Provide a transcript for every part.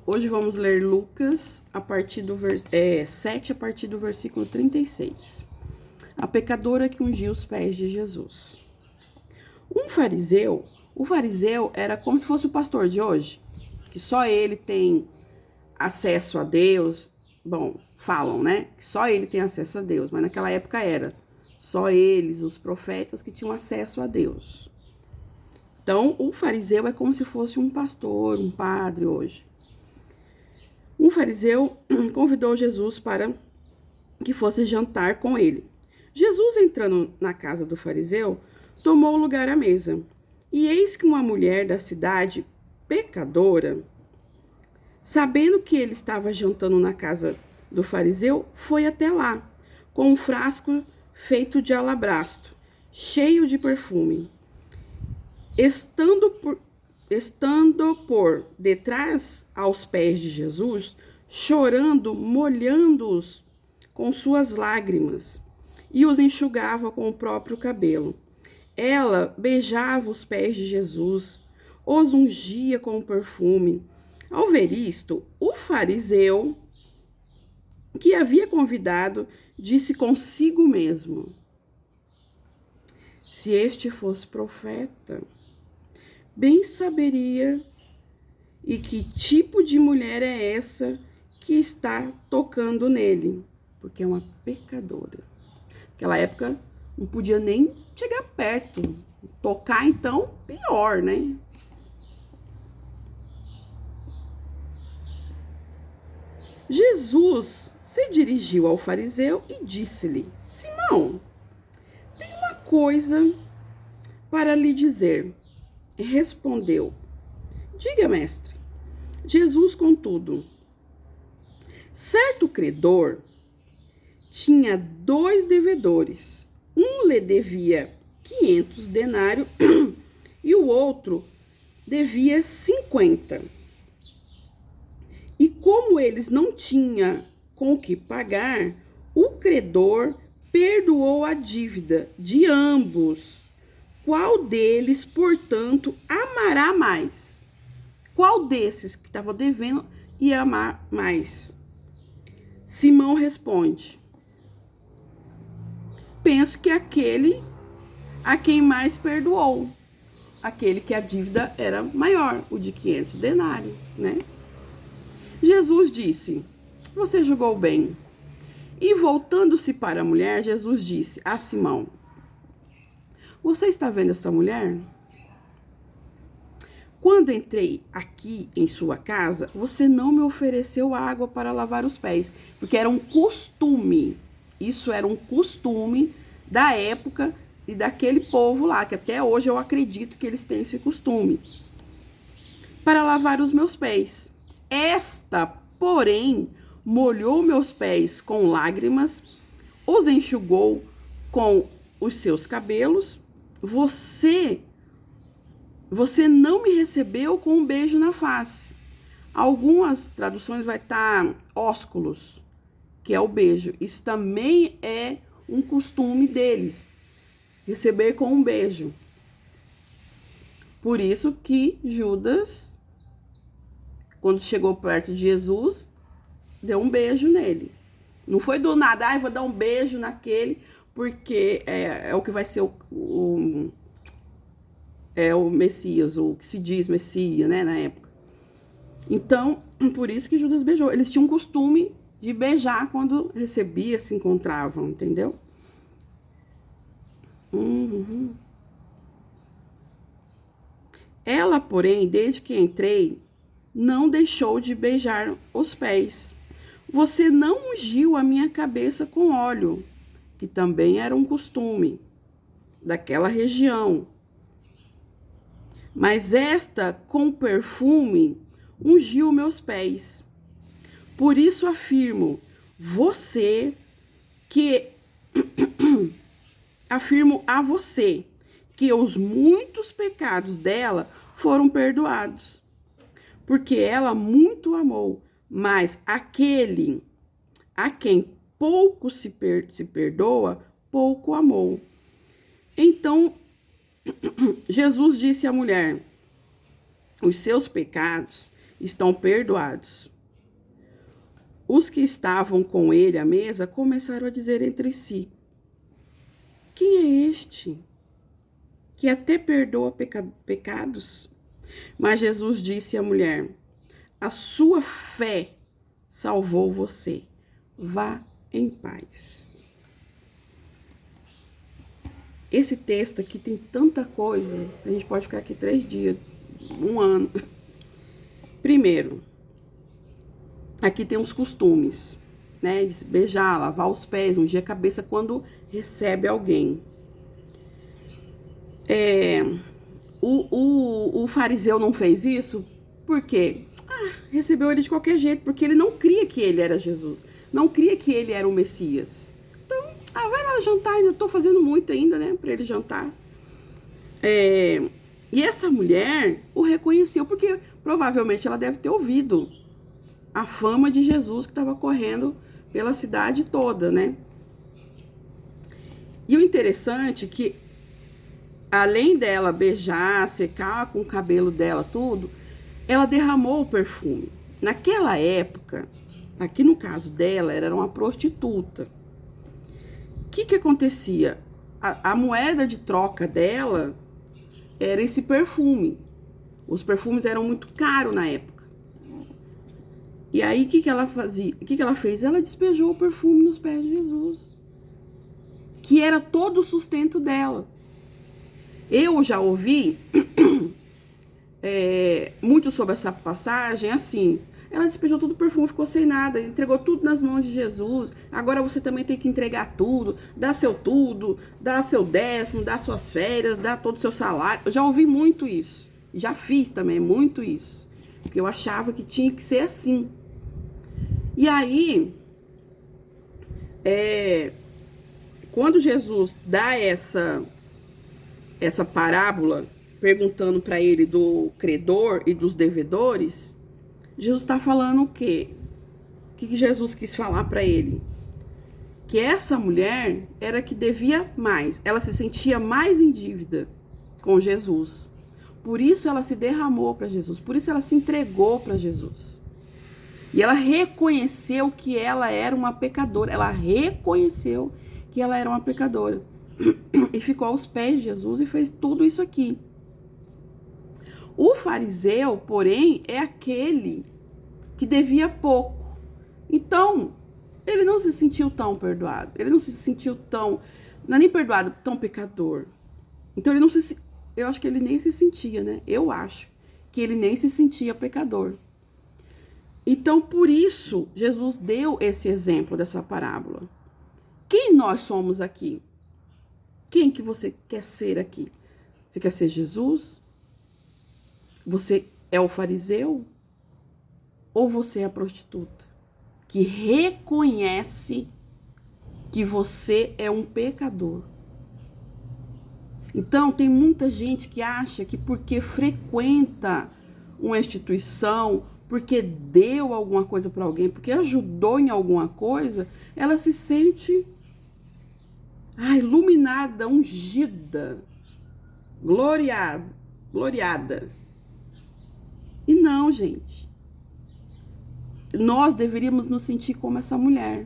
Hoje vamos ler Lucas a partir do 7, a partir do versículo 36. A pecadora que ungiu os pés de Jesus. O fariseu era como se fosse o pastor de hoje, que só ele tem acesso a Deus. Bom, falam, né? Que só ele tem acesso a Deus, mas naquela época era só eles, os profetas, que tinham acesso a Deus. Então, o fariseu é como se fosse um pastor, um padre hoje. Um fariseu convidou Jesus para que fosse jantar com ele. Jesus, entrando na casa do fariseu, tomou lugar à mesa. E eis que uma mulher da cidade, pecadora, sabendo que ele estava jantando na casa do fariseu, foi até lá, com um frasco feito de alabastro, cheio de perfume. Estando por detrás aos pés de Jesus, chorando, molhando-os com suas lágrimas, e os enxugava com o próprio cabelo. Ela beijava os pés de Jesus, os ungia com o perfume. Ao ver isto, o fariseu, que havia convidado, disse consigo mesmo: se este fosse profeta, bem saberia e que tipo de mulher é essa que está tocando nele, porque é uma pecadora. Naquela época não podia nem chegar perto, tocar então pior, né? Jesus se dirigiu ao fariseu e disse-lhe: Simão, tem uma coisa para lhe dizer. Respondeu: diga, mestre. Jesus, contudo, certo credor tinha 2 devedores. Um lhe devia 500 denários e o outro devia 50. E como eles não tinham com o que pagar, o credor perdoou a dívida de ambos. Qual deles, portanto, amará mais? Qual desses que estava devendo ia amar mais? Simão responde: penso que aquele a quem mais perdoou, aquele que a dívida era maior, o de 500 denários, né? Jesus disse: você julgou bem. E voltando-se para a mulher, Jesus disse a Simão: você está vendo esta mulher? Quando entrei aqui em sua casa, você não me ofereceu água para lavar os pés, porque era um costume. Isso era um costume da época e daquele povo lá, que até hoje eu acredito que eles têm esse costume, para lavar os meus pés. Esta, porém, molhou meus pés com lágrimas, os enxugou com os seus cabelos. Você não me recebeu com um beijo na face. Algumas traduções vai estar ósculos, que é o beijo. Isso também é um costume deles, receber com um beijo. Por isso que Judas, quando chegou perto de Jesus, deu um beijo nele. Não foi do nada, vou dar um beijo naquele, porque é o que vai ser o Messias, o que se diz Messias, né, na época. Então, por isso que Judas beijou. Eles tinham um costume de beijar quando recebia, se encontravam, entendeu? Ela, porém, desde que entrei, não deixou de beijar os pés. Você não ungiu a minha cabeça com óleo, que também era um costume daquela região. Mas esta, com perfume, ungiu meus pés. Por isso afirmo afirmo a você que os muitos pecados dela foram perdoados, porque ela muito amou, mas aquele a quem pouco se perdoa, pouco amou. Então, Jesus disse à mulher: os seus pecados estão perdoados. Os que estavam com ele à mesa começaram a dizer entre si: quem é este que até perdoa pecados? Mas Jesus disse à mulher: a sua fé salvou você. Vá em paz. Esse texto aqui tem tanta coisa, a gente pode ficar aqui 3 dias, 1 ano. Primeiro, aqui tem os costumes, né? De beijar, lavar os pés, ungir a cabeça quando recebe alguém. O fariseu não fez isso porque recebeu ele de qualquer jeito, porque ele não cria que ele era Jesus, não cria que ele era o Messias. Então, vai lá jantar, ainda tô fazendo muito ainda, né, pra ele jantar. E essa mulher o reconheceu, porque provavelmente ela deve ter ouvido a fama de Jesus que estava correndo pela cidade toda, né? E o interessante é que, além dela beijar, secar com o cabelo dela, tudo, ela derramou o perfume. Naquela época, aqui no caso dela, ela era uma prostituta. O que acontecia? A moeda de troca dela era esse perfume. Os perfumes eram muito caros na época. E aí, o que ela fazia? O que ela fez? Ela despejou o perfume nos pés de Jesus, que era todo o sustento dela. Eu já ouvi muito sobre essa passagem, assim: ela despejou todo o perfume, ficou sem nada, entregou tudo nas mãos de Jesus, agora você também tem que entregar tudo, dar seu décimo, dar suas férias, dar todo o seu salário. Eu já ouvi muito isso, já fiz também muito isso, porque eu achava que tinha que ser assim. E aí, quando Jesus dá essa parábola, perguntando para ele do credor e dos devedores, Jesus está falando o quê? O que Jesus quis falar para ele? Que essa mulher era que devia mais. Ela se sentia mais em dívida com Jesus. Por isso ela se derramou para Jesus. Por isso ela se entregou para Jesus. E ela reconheceu que ela era uma pecadora. Ela reconheceu que ela era uma pecadora. E ficou aos pés de Jesus e fez tudo isso aqui. O fariseu, porém, é aquele que devia pouco. Então, ele não se sentiu tão perdoado. Ele não se sentiu tão... Não é nem perdoado, tão pecador. Então, ele não se... Eu acho que ele nem se sentia, né? Eu acho que ele nem se sentia pecador. Então, por isso, Jesus deu esse exemplo dessa parábola. Quem nós somos aqui? Quem que você quer ser aqui? Você quer ser Jesus? Você é o fariseu? Ou você é a prostituta? Que reconhece que você é um pecador. Então, tem muita gente que acha que porque frequenta uma instituição, porque deu alguma coisa para alguém, porque ajudou em alguma coisa, ela se sente iluminada, ungida, gloriada. E não, gente. Nós deveríamos nos sentir como essa mulher.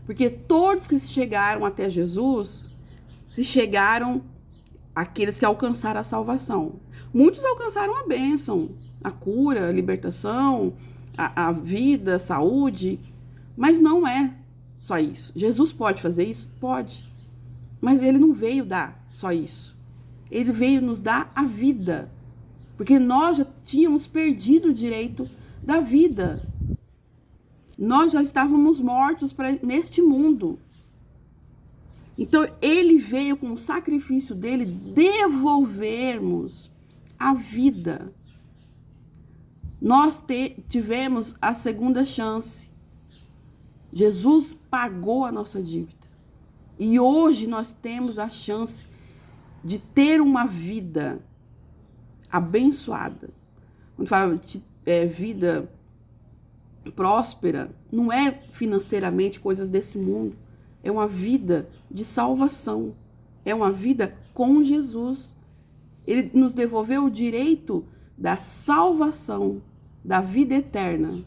Porque todos que chegaram até Jesus, aqueles que alcançaram a salvação. Muitos alcançaram a bênção, a cura, a libertação, a vida, a saúde. Mas não é só isso. Jesus pode fazer isso? Pode. Mas ele não veio dar só isso. Ele veio nos dar a vida. Porque nós já tínhamos perdido o direito da vida. Nós já estávamos mortos neste mundo. Então, ele veio com o sacrifício dele devolvermos a vida. Nós tivemos a segunda chance. Jesus pagou a nossa dívida. E hoje nós temos a chance de ter uma vida abençoada. Quando fala de vida próspera, não é financeiramente coisas desse mundo. É uma vida de salvação. É uma vida com Jesus. Ele nos devolveu o direito da salvação. da vida eterna.